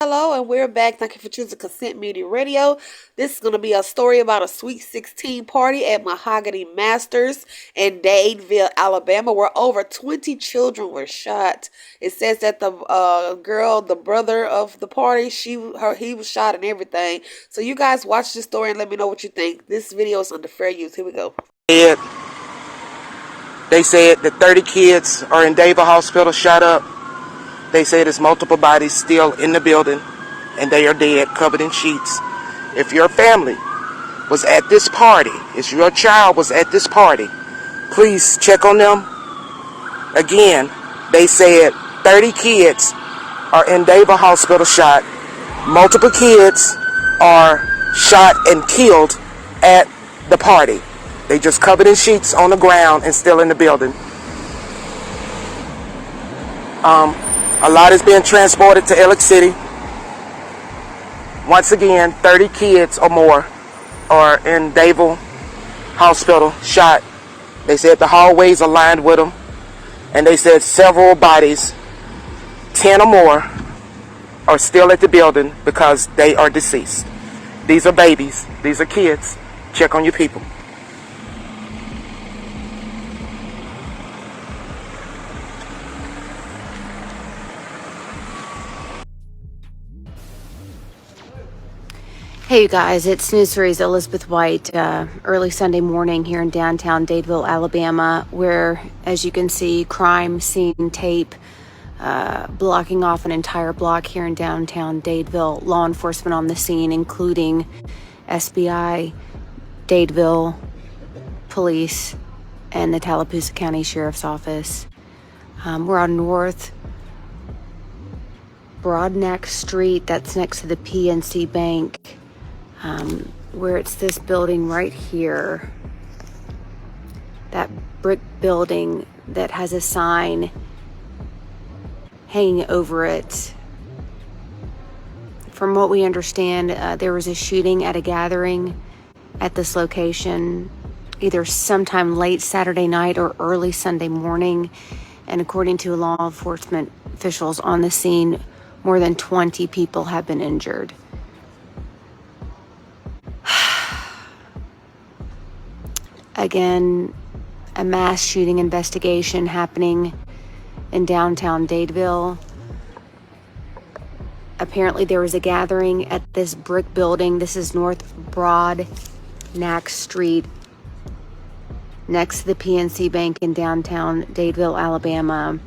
Hello, and we're back. Thank you for choosing Consent Media Radio. This is going to be a story about a Sweet 16 party at Mahogany Masters in Dadeville, Alabama, where over 20 children were shot. It says that the girl, the brother of the party, he was shot and everything. So you guys watch this story and let me know what you think. This video is under fair use. Here we go. They said that 30 kids are in Dadeville Hospital shot up. They say there's multiple bodies still in the building, and they are dead, covered in sheets. If your family was at this party, if your child was at this party, please check on them. Again, they said 30 kids are in Dadeville Hospital shot. Multiple kids are shot and killed at the party. They just covered in sheets on the ground and still in the building. A lot is being transported to Ellick City. Once again, 30 kids or more are in Dadeville Hospital shot. They said the hallways are lined with them. And they said several bodies, 10 or more, are still at the building because they are deceased. These are babies. These are kids. Check on your people. Hey you guys, it's News Series Elizabeth White, early Sunday morning here in downtown Dadeville, Alabama, where, as you can see, crime scene tape blocking off an entire block here in downtown Dadeville. Law enforcement on the scene, including SBI, Dadeville Police, and the Tallapoosa County Sheriff's Office. We're on North Broadneck Street, that's next to the PNC Bank. Where it's this building right here, that brick building that has a sign hanging over it. From what we understand, there was a shooting at a gathering at this location, either sometime late Saturday night or early Sunday morning. And according to law enforcement officials on the scene, more than 20 people have been injured. Again, a mass shooting investigation happening in downtown Dadeville. Apparently there was a gathering at this brick building. This is North Broadneck Street, next to the PNC Bank in downtown Dadeville, Alabama.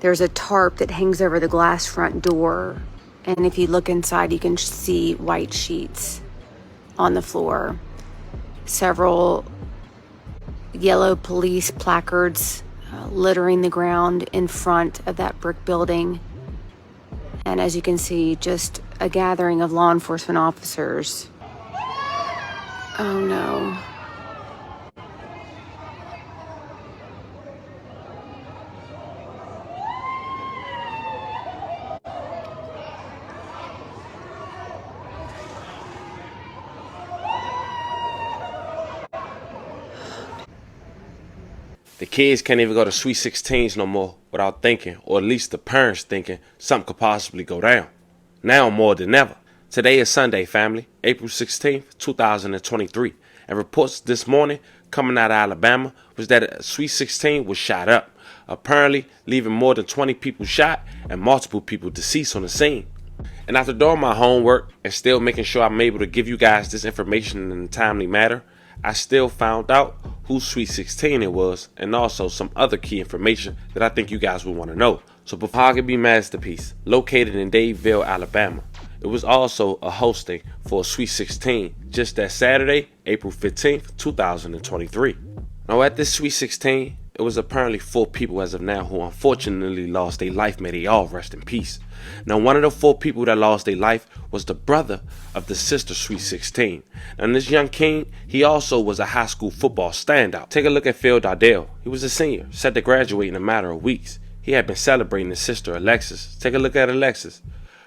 There's a tarp that hangs over the glass front door. And if you look inside, you can see white sheets on the floor. Several yellow police placards littering the ground in front of that brick building. And as you can see, just a gathering of law enforcement officers. Oh no. The kids can't even go to Sweet 16s no more without thinking, or at least the parents thinking, something could possibly go down. Now more than ever. Today is Sunday, family, April 16th, 2023. And reports this morning coming out of Alabama was that a Sweet 16 was shot up, apparently leaving more than 20 people shot and multiple people deceased on the scene. And after doing my homework and still making sure I'm able to give you guys this information in a timely manner, I still found out who Sweet 16 it was, and also some other key information that I think you guys will want to know. So MAHOGANY Masterpiece, located in Dadeville, Alabama. It was also a hosting for a Sweet 16 just that Saturday, April 15th, 2023. Now at this Sweet 16, it was apparently 4 people as of now who unfortunately lost their life. May they all rest in peace. Now one of the 4 people that lost their life was the brother of the sister Sweet 16. And this young king, he also was a high school football standout. Take a look at Phil Dardell. He was a senior, set to graduate in a matter of weeks. He had been celebrating his sister Alexis. Take a look at Alexis.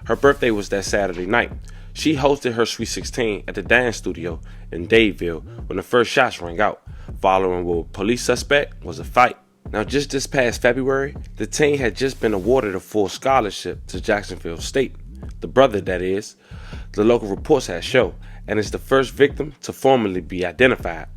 Her birthday was that Saturday night. She hosted her Sweet 16 at the dance studio in Dadeville when the first shots rang out. Following with police suspect was a fight. Now, just this past February, the teen had just been awarded a full scholarship to Jacksonville State, the brother that is, the local reports had shown, and is the first victim to formally be identified,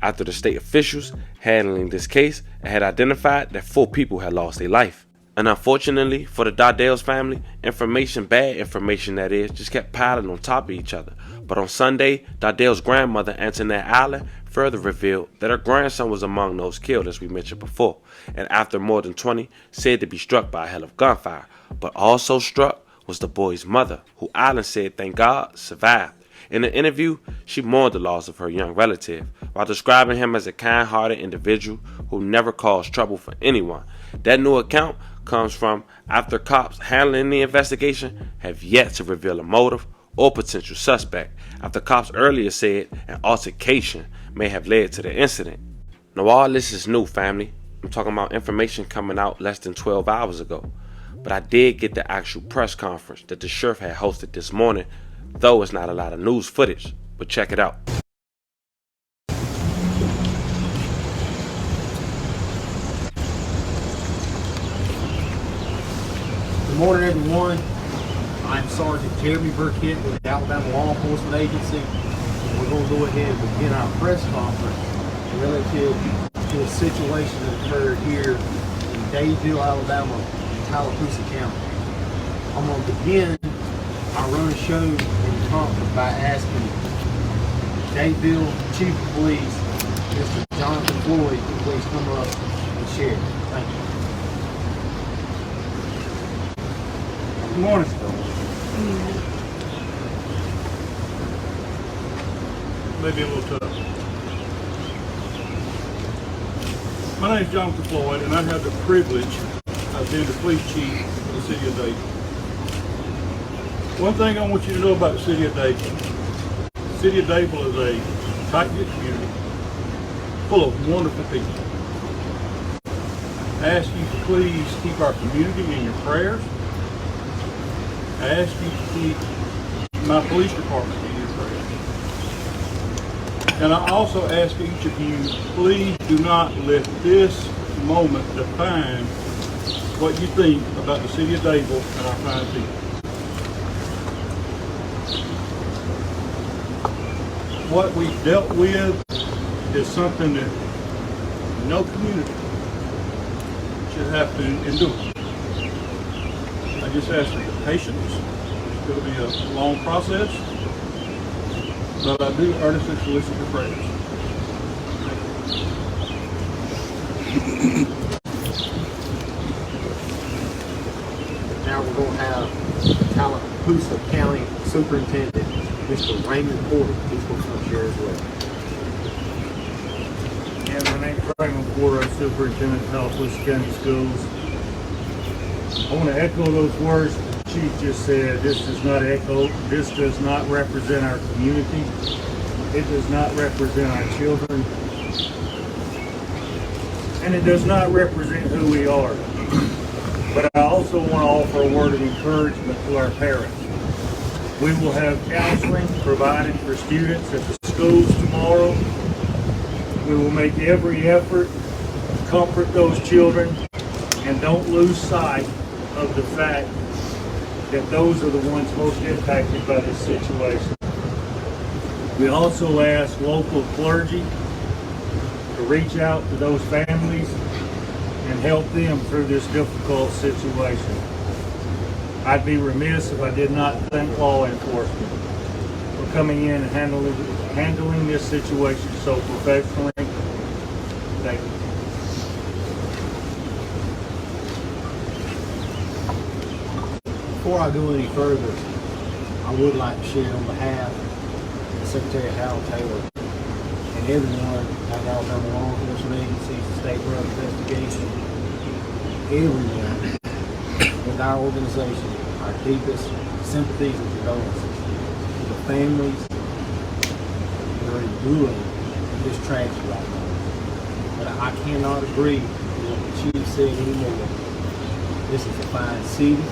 after the state officials handling this case had identified that 4 people had lost their life. And unfortunately for the Dadeville's family, bad information that is, just kept piling on top of each other. But on Sunday, Dadeville's grandmother, Antoinette Allen, further revealed that her grandson was among those killed, as we mentioned before, and after more than 20, said to be struck by a hell of gunfire. But also struck was the boy's mother, who Allen said, thank God, survived. In an interview, she mourned the loss of her young relative, while describing him as a kind-hearted individual who never caused trouble for anyone. That new account comes from after cops handling the investigation have yet to reveal a motive or potential suspect, after cops earlier said an altercation may have led to the incident. Now all this is new, family. I'm talking about information coming out less than 12 hours ago. But I did get the actual press conference that the sheriff had hosted this morning, though it's not a lot of news footage, but check it out. Good morning, everyone. I'm Sergeant Jeremy Burkett with the Alabama Law Enforcement Agency. We're going to go ahead and begin our press conference relative to a situation that occurred here in Dadeville, Alabama, Tallapoosa County. I'm going to begin our run show and conference by asking Dadeville Chief of Police, Mr. Jonathan Floyd, to please come up and share. Thank you. Good morning, sir. Maybe a little tough. My name is Jonathan Floyd, and I have the privilege of being the police chief of the city of Dadeville. One thing I want you to know about the city of Dadeville. The city of Dadeville is a tight-knit community full of wonderful people. I ask you to please keep our community in your prayers. I ask you to keep my police department in your prayers. And I also ask each of you, please do not let this moment define what you think about the city of Dadeville and our fine people. What we've dealt with is something that no community should have to endure. I just ask for your patience. It's going to be a long process, but I do earnestly solicit your prayers. Now we're going to have Tallapoosa County Superintendent, Mr. Raymond Porter. He's going to come share as well. Yeah, my name is Raymond Porter. I'm Superintendent of Tallapoosa County Schools. I want to echo those words the Chief just said. This does not represent our community. It does not represent our children. And it does not represent who we are. But I also want to offer a word of encouragement to our parents. We will have counseling provided for students at the schools tomorrow. We will make every effort to comfort those children and don't lose sight of the fact that those are the ones most impacted by this situation. We also ask local clergy to reach out to those families and help them through this difficult situation. I'd be remiss if I did not thank law enforcement for coming in and handling this situation so professionally. Thank you. Before I go any further, I would like to share on behalf of Secretary Harold Taylor and everyone at Alabama Law Enforcement Agencies, the State Bureau of Investigation, everyone with our organization, our deepest sympathies and condolences to the families that are enduring this tragedy right now. But I cannot agree with what the Chief said anymore. This is a fine city,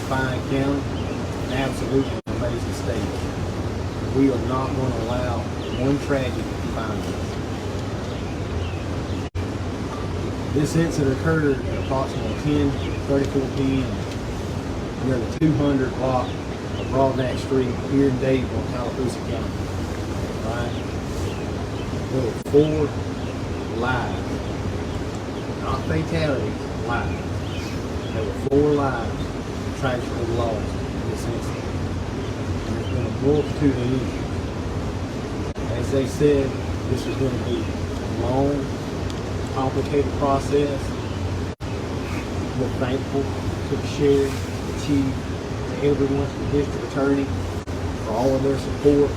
fine county, and absolutely an amazing state. We are not going to allow one tragedy to define us. This incident occurred at approximately 10:34 p.m. near the 200 block of Broadneck Street here in Dadeville, Tallapoosa County. Right? There were 4 lives, not fatalities, lives. There were 4 lives tragically lost in this incident. And there's been a multitude of injuries. As they said, this is going to be a long, complicated process. We're thankful to the sheriff, the chief, to everyone, to the district attorney, for all of their support.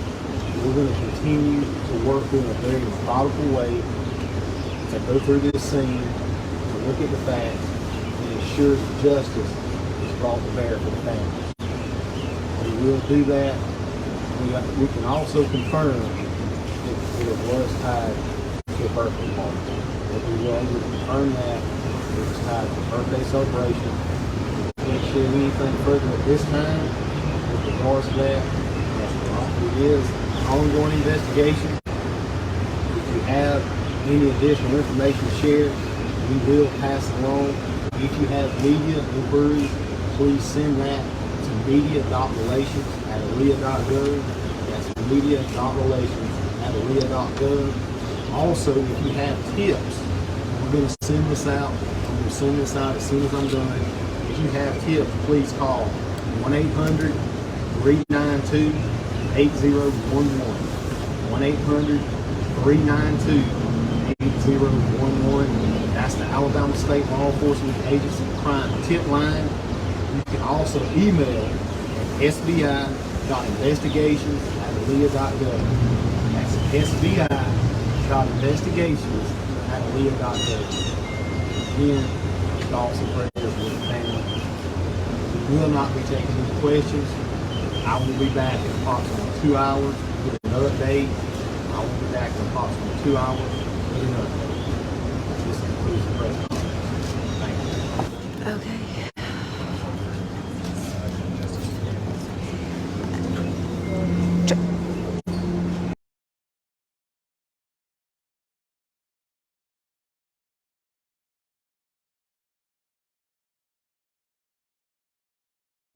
We're going to continue to work in a very methodical way to go through this scene, to look at the facts, and ensure that justice is brought to bear for the family. We will do that. We can also confirm that it was tied to a birthday party. If we will able to confirm that it was tied to a birthday celebration. Can't share anything further at this time with regards to that. It is an ongoing investigation. If you have any additional information to share, we will pass it along. If you have media inquiries, please send that to media.relations@aaliyah.gov. That's media.relations@aaliyah.gov. Also, if you have tips, we're going to send this out. I'm going to send this out as soon as I'm done. If you have tips, please call 1-800-392-8011. 1-800-392-8011. That's the Alabama State Law Enforcement Agency Crime Tip Line. You can also email at sbi.investigations@aaliyah.gov. That's sbi.investigations@aaliyah.gov. Again, thoughts and prayers with the family. We will not be taking any questions. I will be back in approximately 2 hours with another update. I will be back in approximately 2 hours with another update. This concludes the press conference. Thank you. Okay.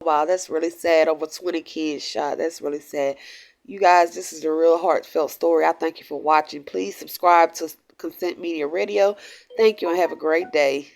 Wow, that's really sad. Over 20 kids shot. That's really sad. You guys, this is a real heartfelt story. I thank you for watching. Please subscribe to Consent Media Radio. Thank you and have a great day.